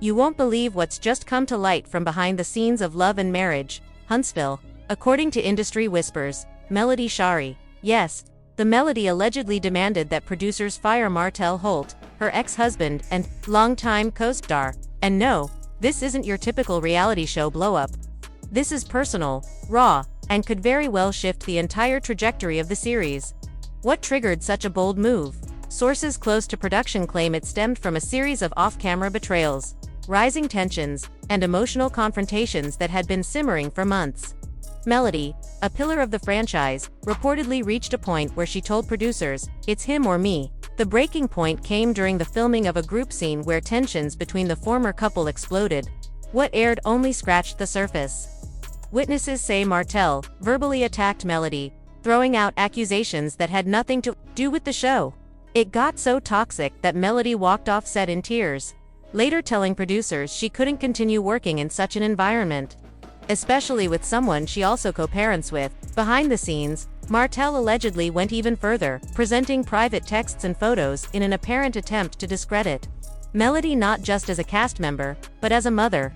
You won't believe what's just come to light from behind the scenes of Love and Marriage, Huntsville. According to industry whispers, Melody Shari, yes, the Melody allegedly demanded that producers fire Martell Holt, her ex-husband and longtime co-star. And no, this isn't your typical reality show blow-up. This is personal, raw, and could very well shift the entire trajectory of the series. What triggered such a bold move? Sources close to production claim it stemmed from a series of off-camera betrayals, rising tensions, and emotional confrontations that had been simmering for months. Melody, a pillar of the franchise, reportedly reached a point where she told producers, "It's him or me." The breaking point came during the filming of a group scene where tensions between the former couple exploded. What aired only scratched the surface. Witnesses say Martell verbally attacked Melody, throwing out accusations that had nothing to do with the show. It got so toxic that Melody walked off set in tears, later telling producers she couldn't continue working in such an environment, especially with someone she also co-parents with. Behind the scenes, Martell allegedly went even further, presenting private texts and photos in an apparent attempt to discredit Melody not just as a cast member, but as a mother.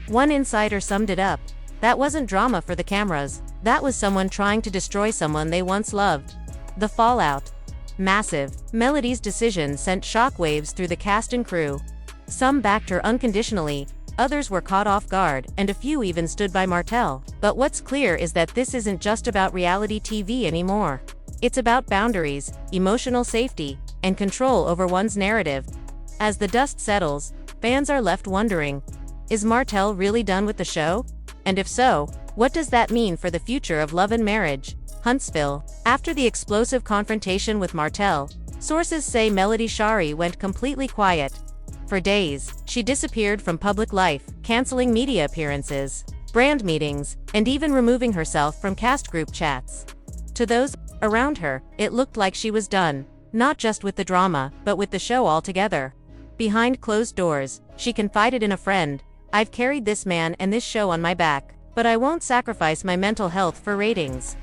One insider summed it up: "That wasn't drama for the cameras, that was someone trying to destroy someone they once loved." The fallout: massive. Melody's decision sent shockwaves through the cast and crew. Some backed her unconditionally, others were caught off guard, and a few even stood by Martell. But what's clear is that this isn't just about reality TV anymore. It's about boundaries, emotional safety, and control over one's narrative. As the dust settles, fans are left wondering, is Martell really done with the show? And if so, what does that mean for the future of Love and Marriage, Huntsville? After the explosive confrontation with Martell, sources say Melody Shari went completely quiet. For days, she disappeared from public life, canceling media appearances, brand meetings, and even removing herself from cast group chats. To those around her, it looked like she was done, not just with the drama, but with the show altogether. Behind closed doors, she confided in a friend, "I've carried this man and this show on my back, but I won't sacrifice my mental health for ratings."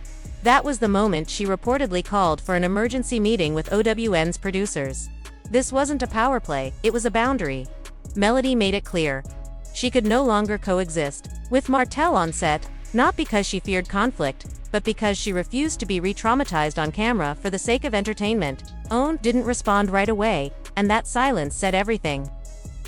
That was the moment she reportedly called for an emergency meeting with OWN's producers. This wasn't a power play, it was a boundary. Melody made it clear she could no longer coexist with Martell on set, not because she feared conflict, but because she refused to be re-traumatized on camera for the sake of entertainment. OWN didn't respond right away, and that silence said everything.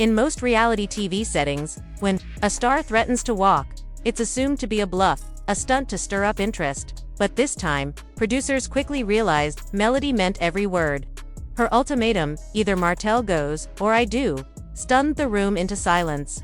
In most reality TV settings, when a star threatens to walk, it's assumed to be a bluff, a stunt to stir up interest. But this time, producers quickly realized Melody meant every word. Her ultimatum, "Either Martell goes, or I do," stunned the room into silence.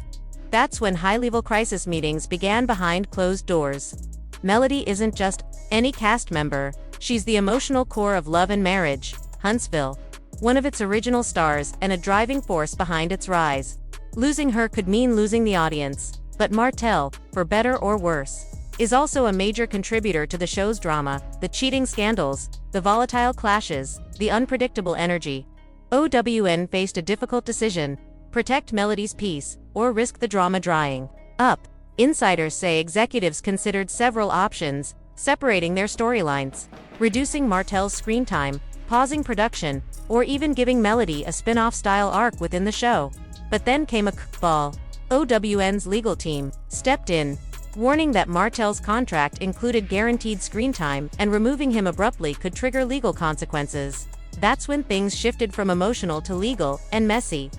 That's when high-level crisis meetings began behind closed doors. Melody isn't just any cast member, she's the emotional core of Love and Marriage, Huntsville, one of its original stars and a driving force behind its rise. Losing her could mean losing the audience, but Martell, for better or worse, is also a major contributor to the show's drama, the cheating scandals, the volatile clashes, the unpredictable energy. OWN faced a difficult decision: protect Melody's peace, or risk the drama drying up. Insiders say executives considered several options, separating their storylines, reducing Martell's screen time, pausing production, or even giving Melody a spin-off style arc within the show. But then came a curveball. OWN's legal team stepped in, warning that Martell's contract included guaranteed screen time, and removing him abruptly could trigger legal consequences. That's when things shifted from emotional to legal, and messy.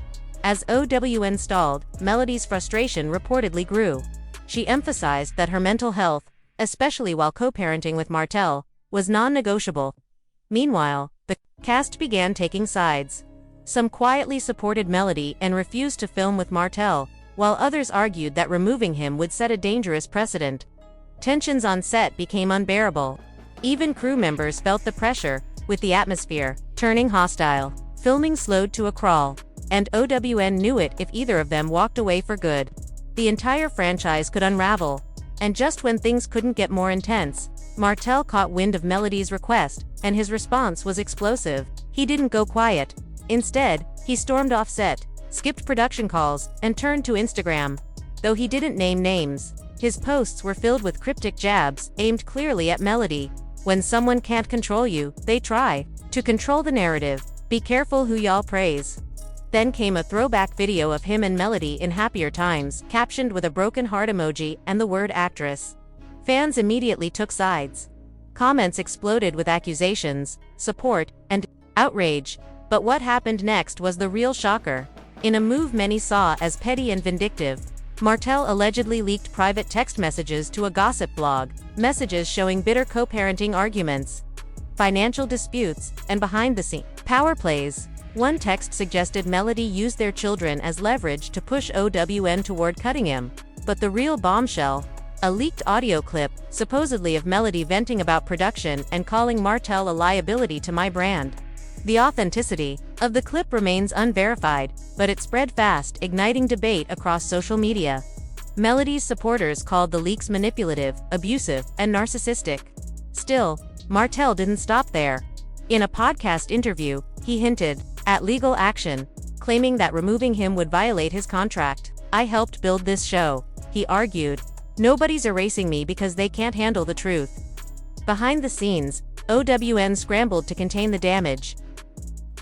As OWN stalled, Melody's frustration reportedly grew. She emphasized that her mental health, especially while co-parenting with Martell, was non-negotiable. Meanwhile, the cast began taking sides. Some quietly supported Melody and refused to film with Martell, while others argued that removing him would set a dangerous precedent. Tensions on set became unbearable. Even crew members felt the pressure, with the atmosphere turning hostile. Filming slowed to a crawl, and OWN knew it if either of them walked away for good. The entire franchise could unravel. And just when things couldn't get more intense, Martell caught wind of Melody's request, and his response was explosive. He didn't go quiet. Instead, he stormed off set, skipped production calls, and turned to Instagram. Though he didn't name names, his posts were filled with cryptic jabs, aimed clearly at Melody. When someone can't control you, they try to control the narrative. Be careful who y'all praise. Then came a throwback video of him and Melody in happier times, captioned with a broken heart emoji and the word actress. Fans immediately took sides. Comments exploded with accusations, support, and outrage. But what happened next was the real shocker. In a move many saw as petty and vindictive, Martell allegedly leaked private text messages to a gossip blog, messages showing bitter co-parenting arguments, financial disputes, and behind-the-scenes power plays. One text suggested Melody used their children as leverage to push OWN toward cutting him. But the real bombshell, a leaked audio clip, supposedly of Melody venting about production and calling Martell a liability to my brand. The authenticity of the clip remains unverified, but it spread fast, igniting debate across social media. Melody's supporters called the leaks manipulative, abusive, and narcissistic. Still, Martell didn't stop there. In a podcast interview, he hinted at legal action, claiming that removing him would violate his contract. "I helped build this show," he argued. "Nobody's erasing me because they can't handle the truth." Behind the scenes, OWN scrambled to contain the damage.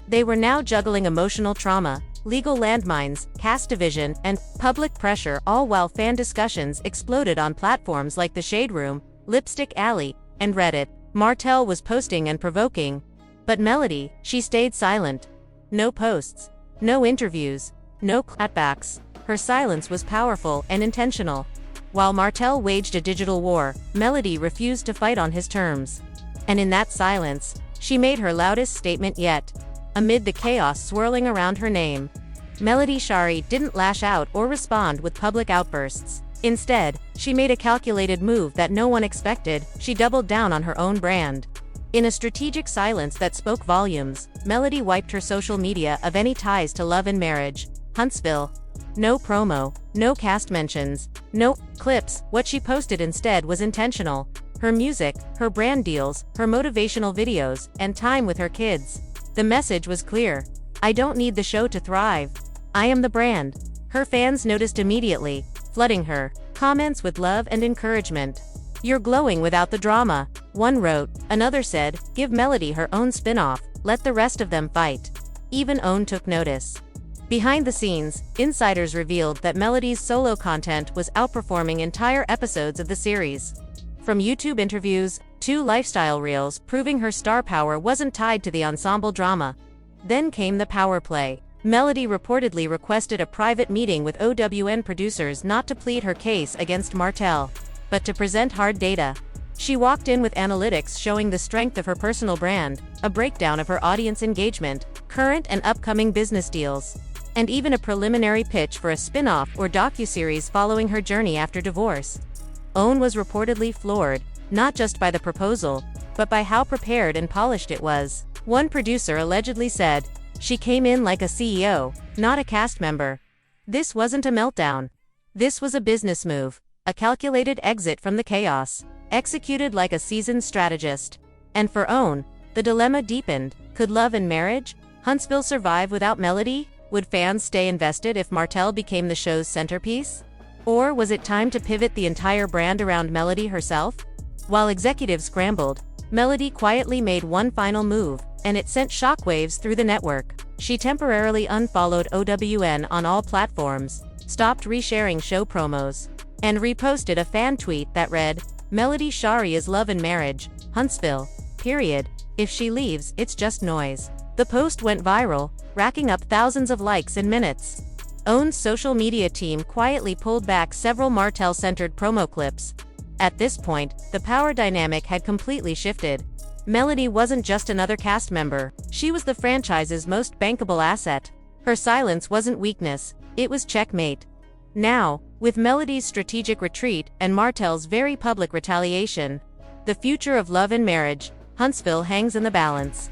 They were now juggling emotional trauma, legal landmines, cast division, and public pressure, all while fan discussions exploded on platforms like The Shade Room, Lipstick Alley, and Reddit. Martell was posting and provoking. But Melody, she stayed silent. No posts, no interviews, no clapbacks. Her silence was powerful and intentional. While Martell waged a digital war, Melody refused to fight on his terms. And in that silence, she made her loudest statement yet. Amid the chaos swirling around her name, Melody Shari didn't lash out or respond with public outbursts. Instead, she made a calculated move that no one expected. She doubled down on her own brand. In a strategic silence that spoke volumes, Melody wiped her social media of any ties to love and marriage. Huntsville. No promo, no cast mentions, no clips. What she posted instead was intentional. Her music, her brand deals, her motivational videos, and time with her kids. The message was clear. I don't need the show to thrive. I am the brand. Her fans noticed immediately, flooding her comments with love and encouragement. "You're glowing without the drama," one wrote. Another said, "Give Melody her own spin-off, let the rest of them fight." Even OWN took notice. Behind the scenes, insiders revealed that Melody's solo content was outperforming entire episodes of the series. From YouTube interviews to lifestyle reels, proving her star power wasn't tied to the ensemble drama. Then came the power play. Melody reportedly requested a private meeting with OWN producers not to plead her case against Martell, but to present hard data. She walked in with analytics showing the strength of her personal brand, a breakdown of her audience engagement, current and upcoming business deals, and even a preliminary pitch for a spin-off or docuseries following her journey after divorce. OWN was reportedly floored, not just by the proposal, but by how prepared and polished it was. One producer allegedly said, "She came in like a CEO, not a cast member." This wasn't a meltdown. This was a business move, a calculated exit from the chaos, executed like a seasoned strategist. And for OWN, the dilemma deepened. Could love and marriage, Huntsville survive without Melody? Would fans stay invested if Martell became the show's centerpiece? Or was it time to pivot the entire brand around Melody herself? While executives scrambled, Melody quietly made one final move, and it sent shockwaves through the network. She temporarily unfollowed OWN on all platforms, stopped resharing show promos, and reposted a fan tweet that read, "Melody Shari is love and marriage, Huntsville, period. If she leaves, it's just noise." The post went viral, racking up thousands of likes in minutes. OWN's social media team quietly pulled back several Martell-centered promo clips. At this point, the power dynamic had completely shifted. Melody wasn't just another cast member, she was the franchise's most bankable asset. Her silence wasn't weakness, it was checkmate. Now, with Melody's strategic retreat and Martell's very public retaliation, the future of love and marriage, Huntsville hangs in the balance.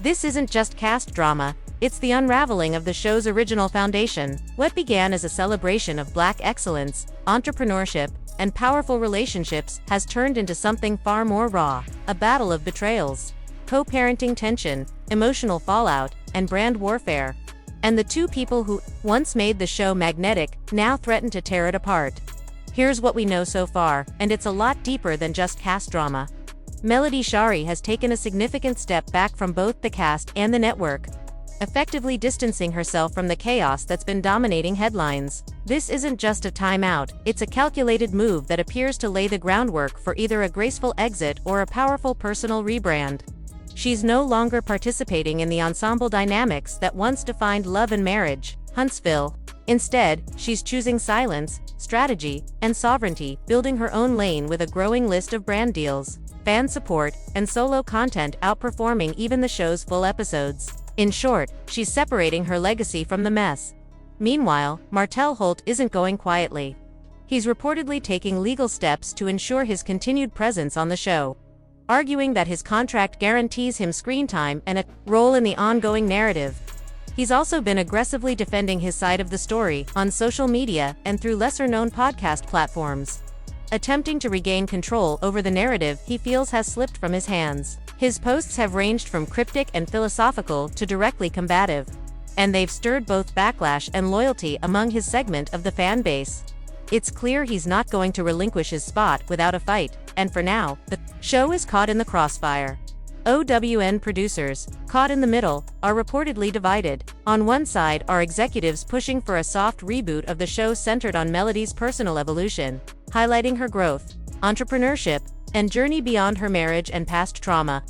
This isn't just cast drama, it's the unraveling of the show's original foundation. What began as a celebration of Black excellence, entrepreneurship, and powerful relationships has turned into something far more raw, a battle of betrayals, co-parenting tension, emotional fallout, and brand warfare. And the two people who once made the show magnetic now threaten to tear it apart. Here's what we know so far, and it's a lot deeper than just cast drama. Melody Shari has taken a significant step back from both the cast and the network. effectively distancing herself from the chaos that's been dominating headlines. This isn't just a timeout, it's a calculated move that appears to lay the groundwork for either a graceful exit or a powerful personal rebrand. She's no longer participating in the ensemble dynamics that once defined Love and Marriage, Huntsville. Instead, she's choosing silence, strategy, and sovereignty, building her own lane with a growing list of brand deals, fan support, and solo content outperforming even the show's full episodes. In short, she's separating her legacy from the mess. Meanwhile, Martell Holt isn't going quietly. He's reportedly taking legal steps to ensure his continued presence on the show, arguing that his contract guarantees him screen time and a role in the ongoing narrative. He's also been aggressively defending his side of the story on social media and through lesser-known podcast platforms, attempting to regain control over the narrative he feels has slipped from his hands. His posts have ranged from cryptic and philosophical to directly combative, and they've stirred both backlash and loyalty among his segment of the fan base. It's clear he's not going to relinquish his spot without a fight, and for now, the show is caught in the crossfire. OWN producers, caught in the middle, are reportedly divided. On one side are executives pushing for a soft reboot of the show centered on Melody's personal evolution, highlighting her growth, entrepreneurship, and journey beyond her marriage and past trauma.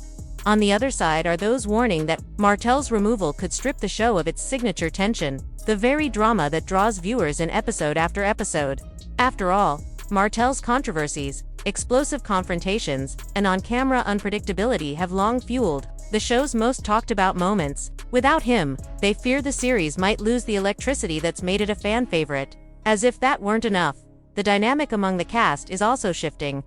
On the other side are those warning that Martell's removal could strip the show of its signature tension, the very drama that draws viewers in episode after episode. After all, Martell's controversies, explosive confrontations, and on-camera unpredictability have long fueled the show's most talked-about moments. Without him, they fear the series might lose the electricity that's made it a fan favorite. As if that weren't enough, the dynamic among the cast is also shifting.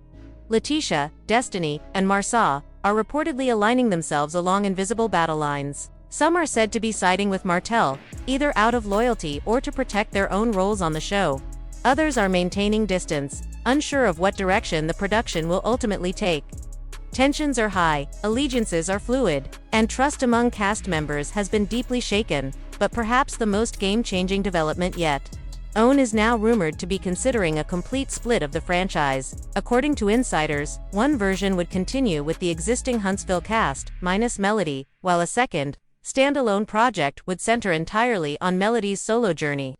Letitia, Destiny, and Marsa are reportedly aligning themselves along invisible battle lines. Some are said to be siding with Martell, either out of loyalty or to protect their own roles on the show. Others are maintaining distance, unsure of what direction the production will ultimately take. Tensions are high, allegiances are fluid, and trust among cast members has been deeply shaken, but perhaps the most game-changing development yet. OWN is now rumored to be considering a complete split of the franchise. According to insiders, one version would continue with the existing Huntsville cast, minus Melody, while a second, standalone project would center entirely on Melody's solo journey.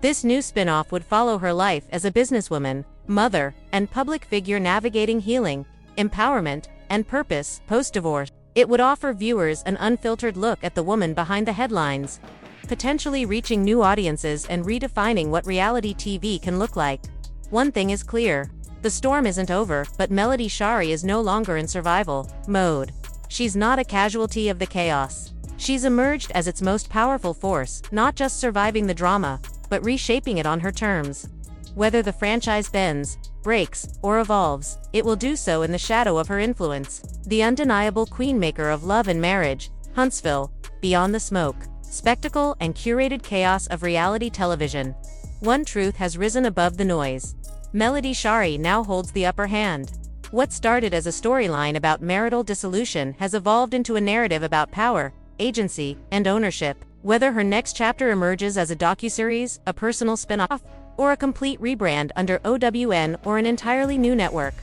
This new spin-off would follow her life as a businesswoman, mother, and public figure navigating healing, empowerment, and purpose post-divorce. It would offer viewers an unfiltered look at the woman behind the headlines, potentially reaching new audiences and redefining what reality TV can look like. One thing is clear: the storm isn't over, but Melody Shari is no longer in survival mode. She's not a casualty of the chaos. She's emerged as its most powerful force, not just surviving the drama, but reshaping it on her terms. Whether the franchise bends, breaks, or evolves, it will do so in the shadow of her influence. The undeniable queenmaker of Love and Marriage, Huntsville, beyond the smoke, spectacle, and curated chaos of reality television. One truth has risen above the noise. Melody Shari now holds the upper hand. What started as a storyline about marital dissolution has evolved into a narrative about power, agency, and ownership. Whether her next chapter emerges as a docuseries, a personal spin-off, or a complete rebrand under OWN or an entirely new network,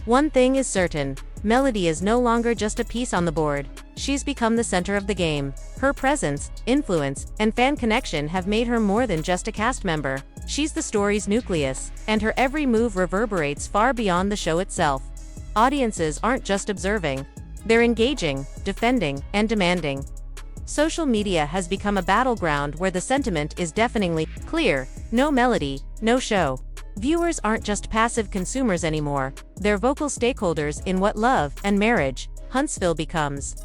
one thing is certain: Melody is no longer just a piece on the board. She's become the center of the game. Her presence, influence, and fan connection have made her more than just a cast member. She's the story's nucleus, and her every move reverberates far beyond the show itself. Audiences aren't just observing, they're engaging, defending, and demanding. Social media has become a battleground where the sentiment is deafeningly clear: no Melody, no show. Viewers aren't just passive consumers anymore, they're vocal stakeholders in what Love and Marriage, Huntsville becomes.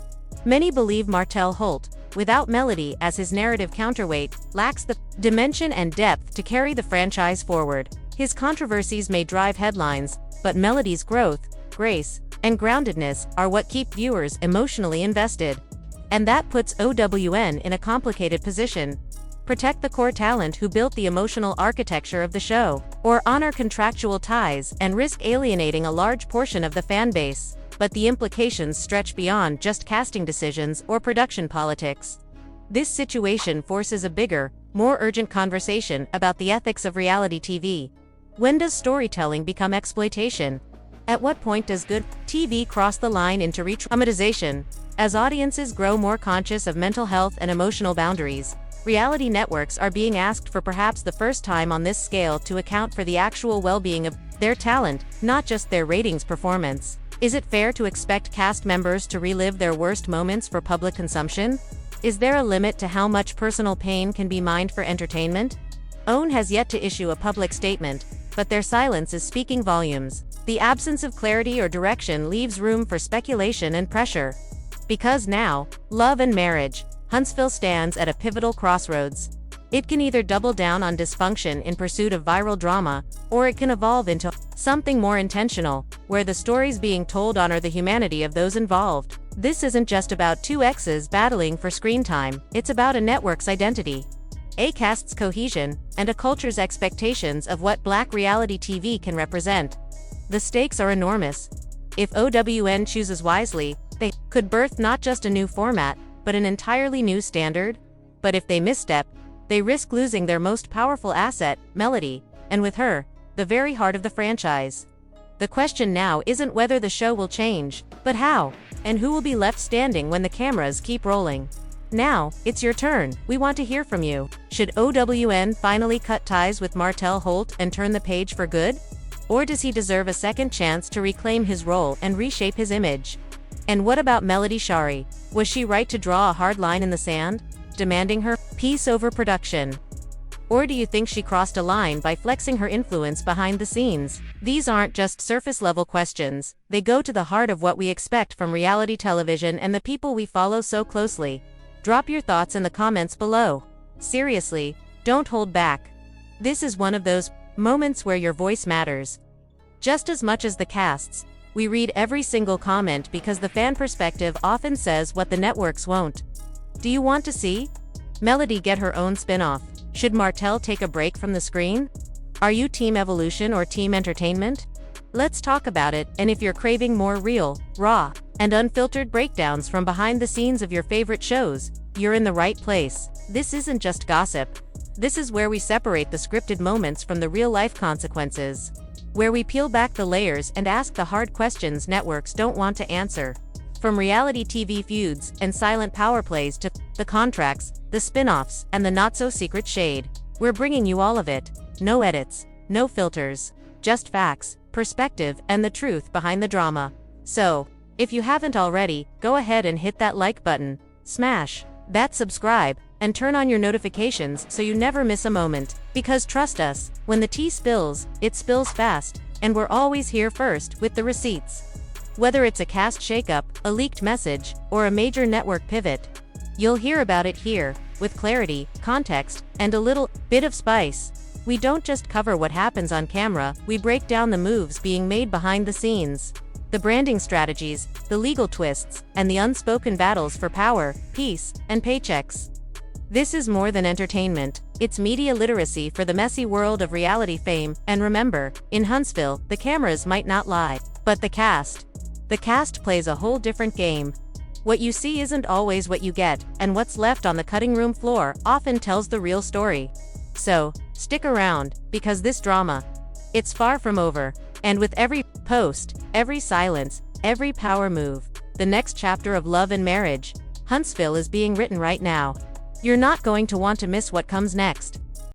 Many believe Martell Holt, without Melody as his narrative counterweight, lacks the dimension and depth to carry the franchise forward. His controversies may drive headlines, but Melody's growth, grace, and groundedness are what keep viewers emotionally invested. And that puts OWN in a complicated position. Protect the core talent who built the emotional architecture of the show, or honor contractual ties and risk alienating a large portion of the fan base. But the implications stretch beyond just casting decisions or production politics. This situation forces a bigger, more urgent conversation about the ethics of reality TV. When does storytelling become exploitation? At what point does good TV cross the line into re-traumatization? As audiences grow more conscious of mental health and emotional boundaries, reality networks are being asked for perhaps the first time on this scale to account for the actual well-being of their talent, not just their ratings performance. Is it fair to expect cast members to relive their worst moments for public consumption? Is there a limit to how much personal pain can be mined for entertainment? OWN has yet to issue a public statement, but their silence is speaking volumes. The absence of clarity or direction leaves room for speculation and pressure. Because now, Love and Marriage, Huntsville stands at a pivotal crossroads. It can either double down on dysfunction in pursuit of viral drama, or it can evolve into something more intentional, where the stories being told honor the humanity of those involved. This isn't just about two exes battling for screen time, it's about a network's identity, a cast's cohesion, and a culture's expectations of what Black reality TV can represent. The stakes are enormous. If OWN chooses wisely, they could birth not just a new format, but an entirely new standard. But if they misstep, they risk losing their most powerful asset, Melody, and with her, the very heart of the franchise. The question now isn't whether the show will change, but how, and who will be left standing when the cameras keep rolling. Now, it's your turn. We want to hear from you. Should OWN finally cut ties with Martell Holt and turn the page for good? Or does he deserve a second chance to reclaim his role and reshape his image? And what about Melody Shari? Was she right to draw a hard line in the sand, demanding her peace over production? Or do you think she crossed a line by flexing her influence behind the scenes? These aren't just surface-level questions, they go to the heart of what we expect from reality television and the people we follow so closely. Drop your thoughts in the comments below. Seriously, don't hold back. This is one of those moments where your voice matters. Just as much as the cast's, we read every single comment because the fan perspective often says what the networks won't. Do you want to see Melody get her own spin-off? Should Martell take a break from the screen? Are you Team Evolution or Team Entertainment? Let's talk about it, and if you're craving more real, raw, and unfiltered breakdowns from behind the scenes of your favorite shows, you're in the right place. This isn't just gossip. This is where we separate the scripted moments from the real-life consequences. Where we peel back the layers and ask the hard questions networks don't want to answer. From reality TV feuds and silent power plays to the contracts, the spin-offs, and the not-so-secret shade, we're bringing you all of it. No edits, no filters, just facts, perspective, and the truth behind the drama. So, if you haven't already, go ahead and hit that like button, smash that subscribe, and turn on your notifications so you never miss a moment. Because trust us, when the tea spills, it spills fast, and we're always here first with the receipts. Whether it's a cast shakeup, a leaked message, or a major network pivot, you'll hear about it here, with clarity, context, and a little bit of spice. We don't just cover what happens on camera, we break down the moves being made behind the scenes. The branding strategies, the legal twists, and the unspoken battles for power, peace, and paychecks. This is more than entertainment, it's media literacy for the messy world of reality fame, and remember, in Huntsville, the cameras might not lie, but the cast. The cast plays a whole different game. What you see isn't always what you get, and what's left on the cutting room floor often tells the real story. So, stick around, because this drama, it's far from over, and with every post, every silence, every power move, the next chapter of Love and Marriage, Huntsville is being written right now. You're not going to want to miss what comes next.